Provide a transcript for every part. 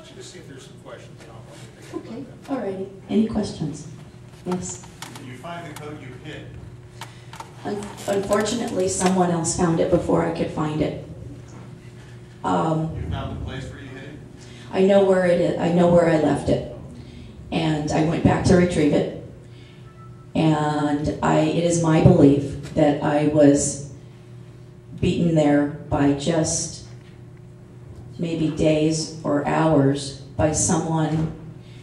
let you just see if there's some questions. Okay, all righty. Any questions? Yes? Did you find the code you hid? Unfortunately, someone else found it before I could find it. You found the place where you hid it? I know where it is. I know where I left it. And I went back to retrieve it. And it is my belief that I was beaten there by just maybe days or hours by someone,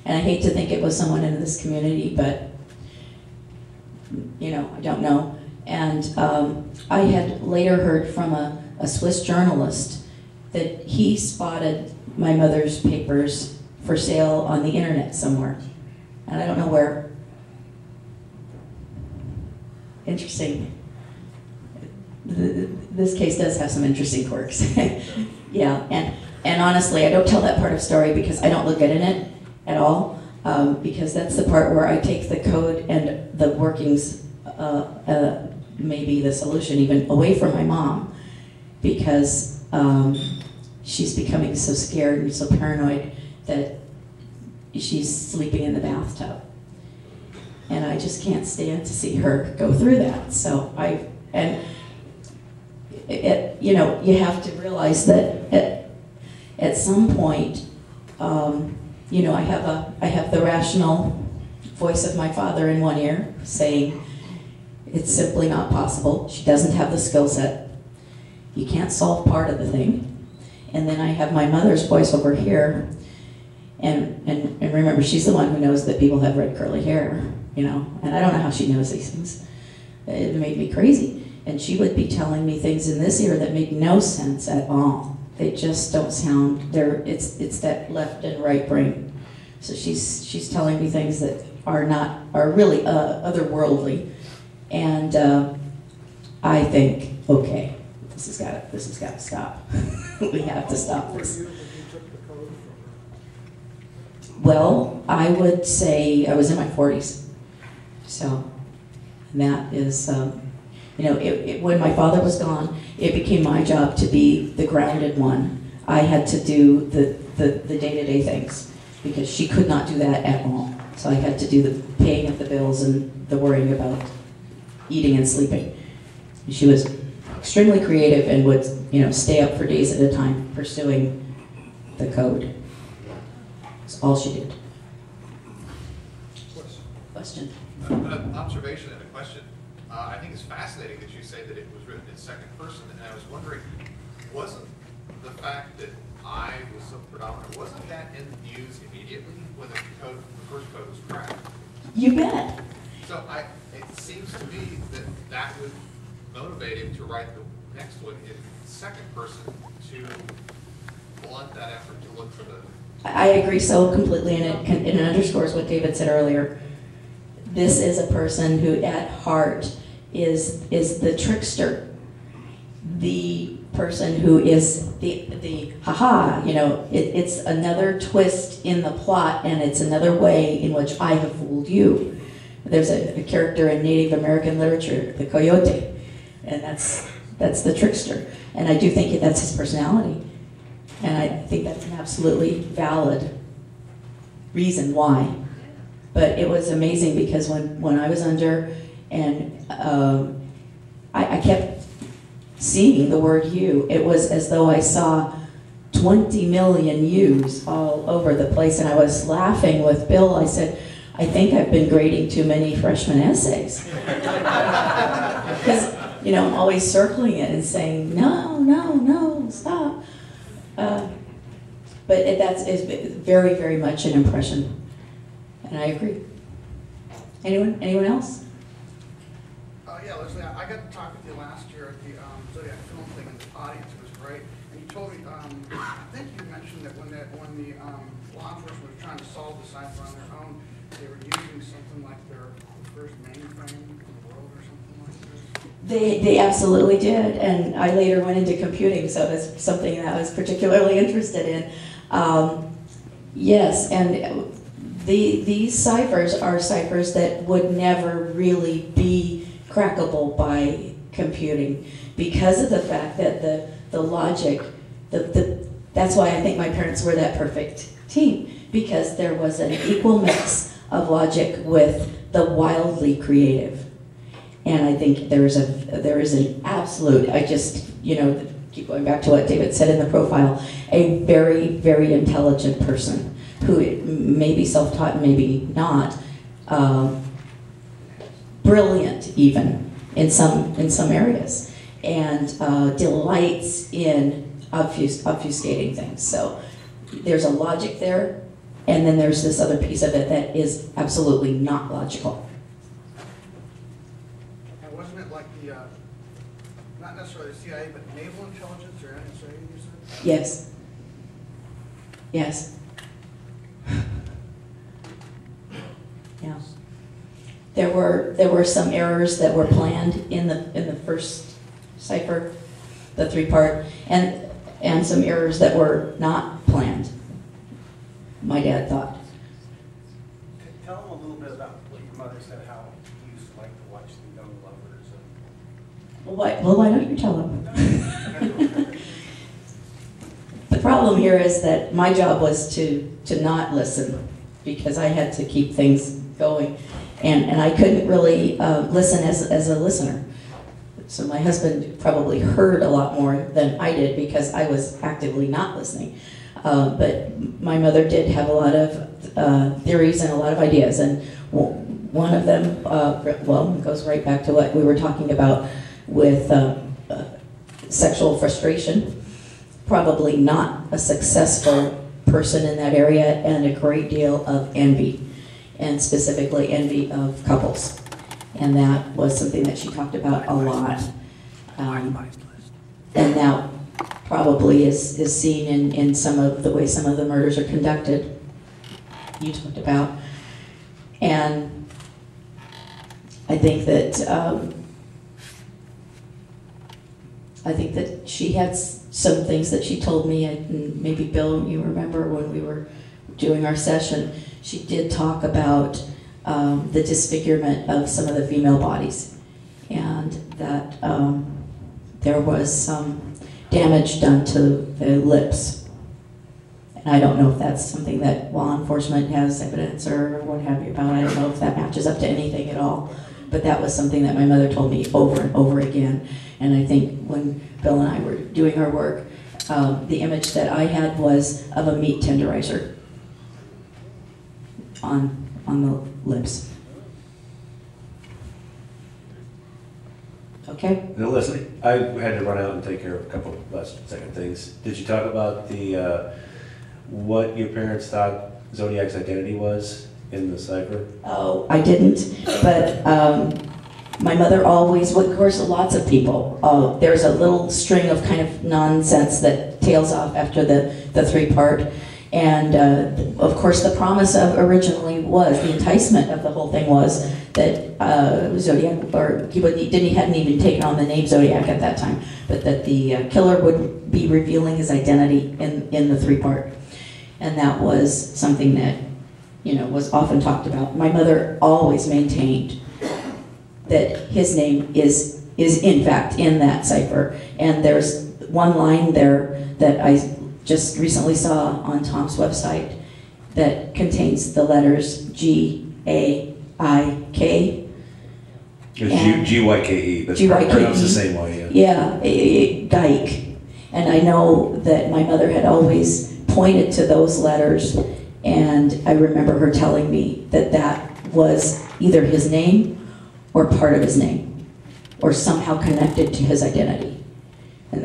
and I hate to think it was someone in this community, but you know, I don't know. And I had later heard from a Swiss journalist that he spotted my mother's papers for sale on the internet somewhere, and I don't know where. Interesting. This case does have some interesting quirks. Yeah, and honestly, I don't tell that part of the story because I don't look good in it at all, because that's the part where I take the code and the workings, maybe the solution even, away from my mom, because she's becoming so scared and so paranoid that she's sleeping in the bathtub. And I just can't stand to see her go through that. So you know, you have to realize that at some point, you know, I have the rational voice of my father in one ear saying, it's simply not possible. She doesn't have the skill set. You can't solve part of the thing. And then I have my mother's voice over here. And remember, she's the one who knows that people have red curly hair, you know, and I don't know how she knows these things. It made me crazy. And she would be telling me things in this ear that made no sense at all. They just don't sound, it's that left and right brain. So she's telling me things that are really otherworldly. And I think, okay, this has got to stop. We have to stop this. Well, I would say I was in my 40s. So that is, you know, when my father was gone, it became my job to be the grounded one. I had to do the day-to-day things because she could not do that at all. So I had to do the paying of the bills and the worrying about eating and sleeping. And she was extremely creative and would, you know, stay up for days at a time pursuing the code. That's all she did. Question? An observation and a question. I think it's fascinating that you say that it was written in second person, and I was wondering, wasn't the fact that I was so predominant, wasn't that in the news immediately when the first code was cracked? You bet. So it seems to me that would motivate him to write the next one in second person to blunt that effort to look for the... I agree so completely, and it underscores what David said earlier. This is a person who, at heart, is the trickster, the person who is the haha. You know, it's another twist in the plot, and it's another way in which I have fooled you. There's a character in Native American literature, the coyote, and that's the trickster. And I do think that's his personality, and I think that's an absolutely valid reason why. But it was amazing because when I was under, and I kept seeing the word you, it was as though I saw 20 million yous all over the place, and I was laughing with Bill. I said, I think I've been grading too many freshman essays. Because, you know, I'm always circling it and saying, no, no, no, stop. But that's very, very much an impression. And I agree. Anyone else? Yeah, Leslie, I got to talk with you last year at the Zodiac film thing, and the audience was great. And you told me, I think you mentioned that when the law enforcement was trying to solve the cipher on their own, they were using something like their first mainframe in the world or something like this. They absolutely did, and I later went into computing, so that's something that I was particularly interested in. Yes, and these ciphers are ciphers that would never really be crackable by computing because of the fact that the logic, the That's why I think my parents were that perfect team, because there was an equal mix of logic with the wildly creative. And I think there is an absolute, I just, keep going back to what David said in the profile, a very, very intelligent person who may be self-taught, maybe not, brilliant even in some areas, and delights in obfuscating things. So there's a logic there, and then there's this other piece of it that is absolutely not logical. And wasn't it like the, not necessarily the CIA, but naval intelligence or NSA, you said? Yes. Yes. Yeah. There were some errors that were planned in the first cipher, the 3-part, and some errors that were not planned. My dad thought. Tell them a little bit about what your mother said, how you used to like to watch the Young Lovers. Well, why don't you tell them? The problem here is that my job was to not listen, because I had to keep things going, and I couldn't really listen as a listener. So my husband probably heard a lot more than I did because I was actively not listening. But my mother did have a lot of theories and a lot of ideas, and one of them, goes right back to what we were talking about with sexual frustration. Probably not a successful person in that area, and a great deal of envy, and specifically envy of couples. And that was something that she talked about a lot. And that probably is seen in some of the way some of the murders are conducted, you talked about. And I think that she had some things that she told me, and maybe Bill, you remember when we were doing our session, she did talk about the disfigurement of some of the female bodies, and that there was some damage done to the lips. And I don't know if that's something that law enforcement has evidence or what have you about. I don't know if that matches up to anything at all. But that was something that my mother told me over and over again. And I think when Bill and I were doing our work, the image that I had was of a meat tenderizer on the lips. Okay? Now listen, I had to run out and take care of a couple of last-second things. Did you talk about the what your parents thought Zodiac's identity was in the cipher? Oh, I didn't, but my mother always, of course, lots of people, there's a little string of kind of nonsense that tails off after the 3-part. And of course, the promise of originally was, the enticement of the whole thing was that Zodiac, or he hadn't even taken on the name Zodiac at that time, but that the killer would be revealing his identity in the 3-part. And that was something that, was often talked about. My mother always maintained that his name is in fact in that cipher. And there's one line there that I just recently saw on Tom's website that contains the letters G-A-I-K. It's G-Y-K-E, but it's pronounced the same way. Yeah, Geik. And I know that my mother had always pointed to those letters, and I remember her telling me that that was either his name or part of his name, or somehow connected to his identity. And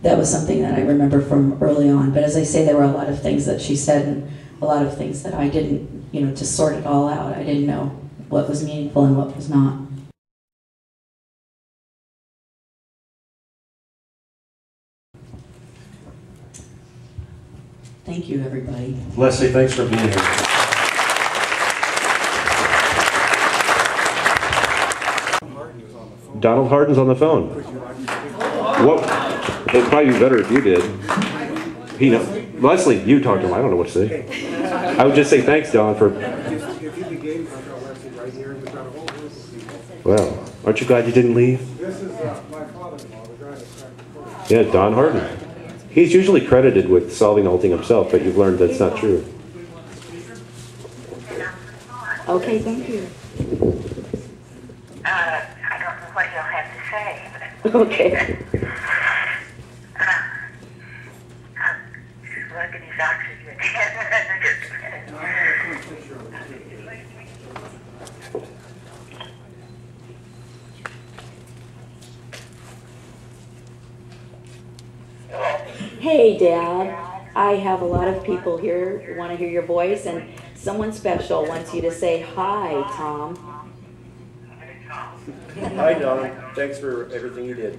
that was something that I remember from early on. But as I say, there were a lot of things that she said, and a lot of things that I didn't, to sort it all out. I didn't know what was meaningful and what was not. Thank you, everybody. Leslie, thanks for being here. Donald Hardin's on the phone. What? It'd probably be better if you did. He knows. Leslie, you talk to him. I don't know what to say. I would just say thanks, Don, for. Well, aren't you glad you didn't leave? This is my father-in-law, the guy that cracked the code. Yeah, Don Hardin. He's usually credited with solving the whole thing himself, but you've learned that's not true. Okay, thank you. I don't know what you'll have to say, but Okay. look at his oxygen. And I have a quick picture of it too. Hey, Dad. I have a lot of people here who want to hear your voice, and someone special wants you to say hi, Tom. Hi, Don. Thanks for everything you did.